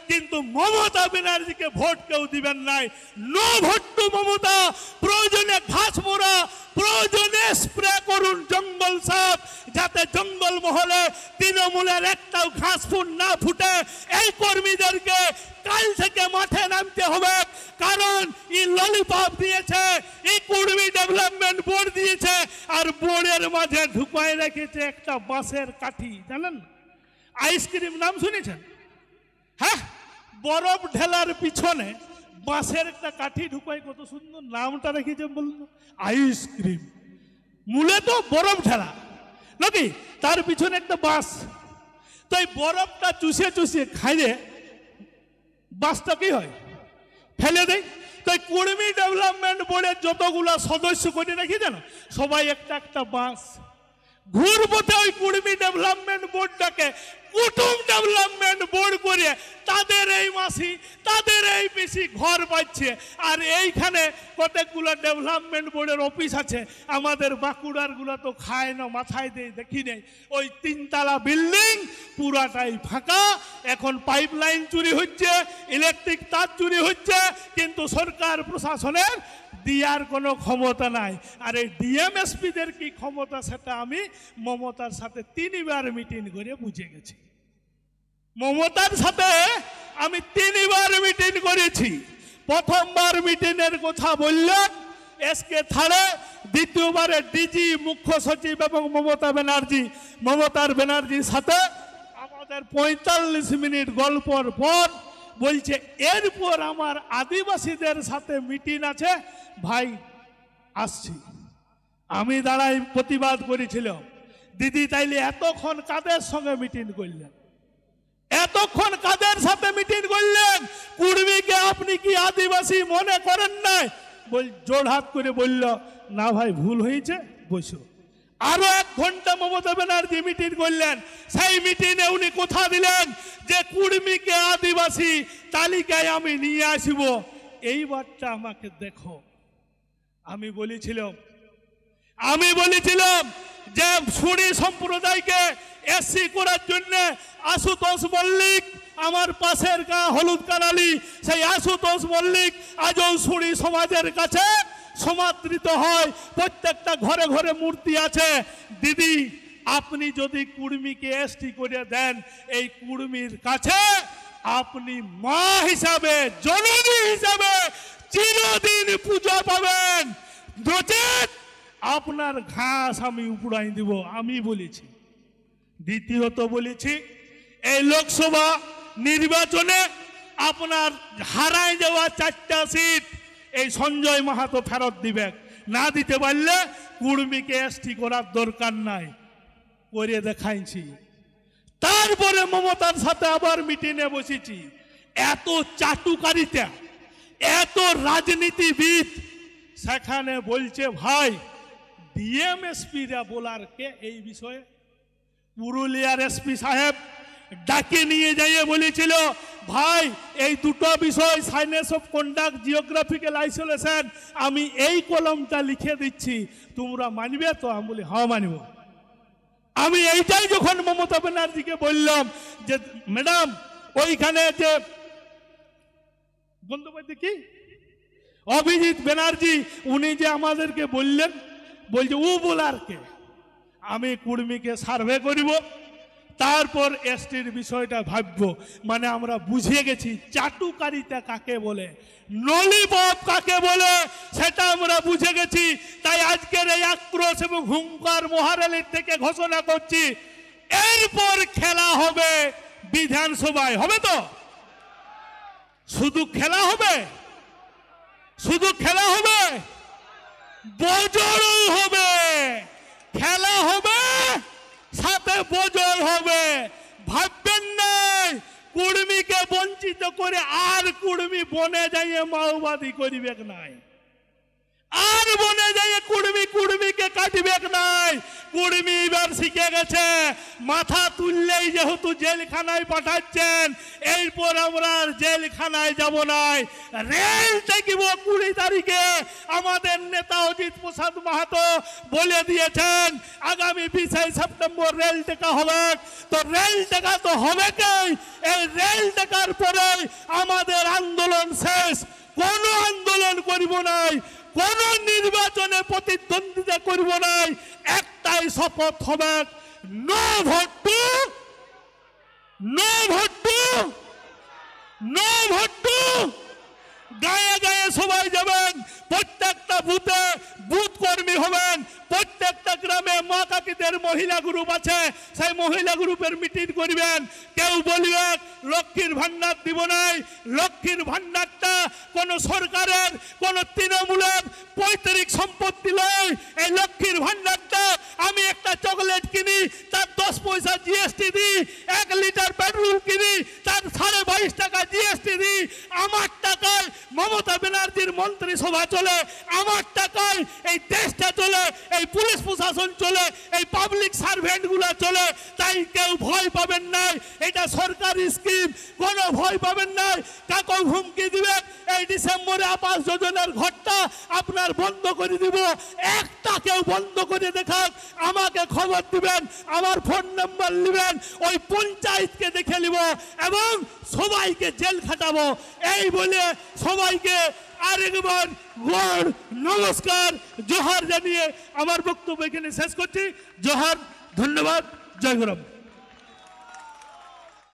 Speaker 2: কিন্তু মমতা ব্যানার্জিকে ভোট কেউ দিবেন নাই। No vote to Mamata. প্রয়োজনে ঘাস মোড়া, প্রয়োজনে স্প্রে করুন জঙ্গল সাপ, যাতে জঙ্গল মহলে তৃণমূলের একটাও ঘাস ফুল না ফুটে। এই কর্মীদেরকে কাল থেকে মাঠে নামতে হবে, কারণ এই ললিপপ দিয়েছে, এই কুর্মী ডেভেলপমেন্ট বোর্ড দিয়েছে, আর বোর্ডের মাঝে ঢুকায় রেখেছে একটা বাঁশের কাঠি। জানেন আইসক্রিম নাম শুনেছেন? হ্যাঁ, বরফ ঢেলার পিছনে বাঁশের একটা কাঠি ঢুকায়, কত সুন্দর নামটা রেখেছে বলুন, আইসক্রিম। মূলে তো বরফ ঢেলা নাকি, তার পিছনে একটা বাঁশ। তো এই বরফটা চুষে চুষে খাইলে বাঁশটা কি হয়? ফেলে দেয়। তো এই কুর্মী ডেভেলপমেন্ট বোর্ডের যতগুলা সদস্য করে রেখে জানো, সবাই একটা একটা বাঁশ। ঘুরপথে ওই কুর্মী ডেভেলপমেন্ট বোর্ডটাকে কুটুম ডেভেলপমেন্ট বোর্ড করে তাদের এই মাসি, তাদের এই পিসি ঘর পাচ্ছে। আর এইখানে কতগুলো ডেভেলপমেন্ট বোর্ডের অফিস আছে, আমাদের বাঁকুড়ারগুলো তো খায় না, মাথায় দিয়ে দেখি নেই। ওই 3তলা বিল্ডিং পুরাটাই ফাঁকা। এখন পাইপলাইন চুরি হচ্ছে, ইলেকট্রিক তার চুরি হচ্ছে, কিন্তু সরকার প্রশাসনের দিয়ার কোনো ক্ষমতা নাই। আর এই ডিএমএসপিদের কি ক্ষমতা সেটা আমি মমতার সাথে 3বার মিটিং করে বুঝে গেছি। মমতার সাথে আমি 3বার মিটিং করেছি। প্রথমবার মিটিংয়ের কথা বললেন এসকে থাড়ে, দ্বিতীয়বারে ডিজি, মুখ্য সচিব এবং মমতার ব্যানার্জির সাথে আমাদের 45 মিনিট গল্পর পর বলছে এরপর আমার আদিবাসীদের সাথে মিটিং আছে, ভাই আসছি। আমি দাঁড়াই প্রতিবাদ করেছিলাম, দিদি তাইলে এতক্ষণ কাদের সঙ্গে মিটিং করলেন? এতক্ষণ কাদের সাথে মিটিং করলেন? কুর্মীকে আপনি কি আদিবাসী মনে করেন নাই? জোড়হাত করে বলল না ভাই ভুল হয়েছে, বসো। আরো 1 ঘন্টা মমতা ব্যানার্জি মিটিং করলেন। সেই মিটিংয়ে উনি কথা দিলেন যে কুর্মীকে আদিবাসী তালিকায় আমি নিয়ে আসব। এইবারটা আমাকে দেখো। আমি বলেছিলাম যে শুনি সম্প্রদায়কে এসসি করার জন্য আশুতোষ মল্লিক, আমার পাশের গাঁ হলুদ কানালি, সেই আশুতোষ মল্লিক আজও শুনি সমাজের কাছে সমাদৃত হয়। প্রত্যেকটা ঘরে ঘরে মূর্তি আছে। দিদি আপনি যদি কুর্মীকে এসটি করে দেন, এই কুর্মীর কাছে আপনি মা হিসাবে, জননী হিসাবে চিরদিন পূজা পাবেন, নচেত আপনার ঘাস আমি উপড়াই দিব। আমি বলেছি। দ্বিতীয়ত বলেছি, এই লোকসভা নির্বাচনে আপনার হারায় যাওয়া 4টা সিট এই সঞ্জয় মাহাতো ফেরত দিবে। না দিতে পারলে কুর্মীকে এসটি করার দরকার নাই, করে দেখাইছি। তারপরে মমতার সাথে আবার মিটিংয়ে বসেছি। এত চাটুকারিতা, এত রাজনীতিবিদ, সেখানে বলছে ভাই ডিএমএসপিরা বলার কে এই বিষয়ে? পুরুলিয়ার এসপি সাহেব ডাকে নিয়ে যাইয়ে বলেছিল ভাই এই দুটো বিষয়, সাইনেস অফ কন্ডাক্ট, জিওগ্রাফিক্যাল আইসোলেশন, আমি এই কলমটা লিখে দিচ্ছি, তোমরা মানবে তো? আমি বলি হ্যাঁ মানব। আমি এইটাই যখন মমতা ব্যানার্জিকে বললাম যে ম্যাডাম ওইখানে যে বন্দ্যোপাধ্যায় কি অভিজিৎ ব্যানার্জি উনি যে আমাদেরকে বললেন, বলছে ও বলার কে? আমি কুর্মীকে সার্ভে করিব, তারপর এসটির বিষয়টা ভাবব। মানে আমরা বুঝে গেছি চাটুকারিতা কাকে বলে, নলিপপ কাকে বলে, সেটা আমরা বুঝে গেছি। তাই আজকের এই আক্রোশ এবং হুঙ্কার মহারালির থেকে ঘোষণা করছি, এরপর খেলা হবে বিধানসভায়। হবে তো? শুধু খেলা হবে? শুধু খেলা হবে, বজরও হবে। খেলা হবে সাথে বজর হবে। ভাববেন নাই কুর্মীকে বঞ্চিত করে আর কুর্মী বনে যাইয়ে মাওবাদী করিবে নাই, আর বনে যাইয়ে কুর্মীকে কাটবে নাই। কুর্মী এবার শিখে গেছে মাথা তুললেই যেহেতু জেলখানায় পাঠাচ্ছেন, এরপর আমরা আর জেলখানায় যাব নাই, রেল টেকিব 20 তারিখে। আমাদের নেতা অজিত প্রসাদ মাহাতো বলে দিয়েছেন আগামী 20 সেপ্টেম্বর রেল টেকা হবে। তো রেল টেকা তো হবে কি, এই রেল টেকার পরে আমাদের আন্দোলন শেষ। কোনো আন্দোলন করিব নাই, কোন নির্বাচনে প্রতিদ্বন্দ্বিতা করব নাই। একটাই শপথ হবে, no vote to, no vote to, no vote to. গায়ে গায়ে সবাই যাবেন, প্রত্যেকটা বুথে বুথ কর্মী হবেন, প্রত্যেকটা গ্রামে মা কাকিদের মহিলা গ্রুপ আছে, সেই মহিলা গ্রুপের মিটিং করবেন। কেউ বলবে লক্ষ্মীর ভান্ডার দিব নাই, লক্ষ্মীর ভান্ডারটা কোন সরকারের কোন তৃণমূলের পৈতৃক সম্পত্তি নয়। এই লক্ষ্মীর ভান্ডারটা আমি একটা চকলেট কিনি তার 10 পয়সা জিএসটি দিই, 1 লিটার পেট্রোল কিনি তার 22.5 টাকা জিএসটি দিই। আমার টাকায় মমতা ব্যানার্জির মন্ত্রিসভা চলে, আমার টাকায় এই দেশটা চলে, এই পুলিশ প্রশাসন চলে, এই পাবলিক সার্ভেন্ট গুলা চলে। তাই কেউ ভয় পাবেন নাই, এটা সরকারি স্কিম, কোনো ভয় পাবেন নাই। কাকু হুমকি দিবেন এই ডিসেম্বরে আবাস যোজনার ঘরটা আপনার বন্ধ করে দিব, একটা কেউ বন্ধ করে দেখাক আমাকে খবর দিবেন, আমার ফোন নাম্বার নেবেন, ওই পঞ্চায়েতকে দেখে নিব এবং সবাইকে জেল খাটাবো। এই বলে সবাইকে আরেকবার গড় নমস্কার জোহার জানিয়ে আমার বক্তব্য এখানে শেষ করছি। জোহার, ধন্যবাদ, জয় গুরু।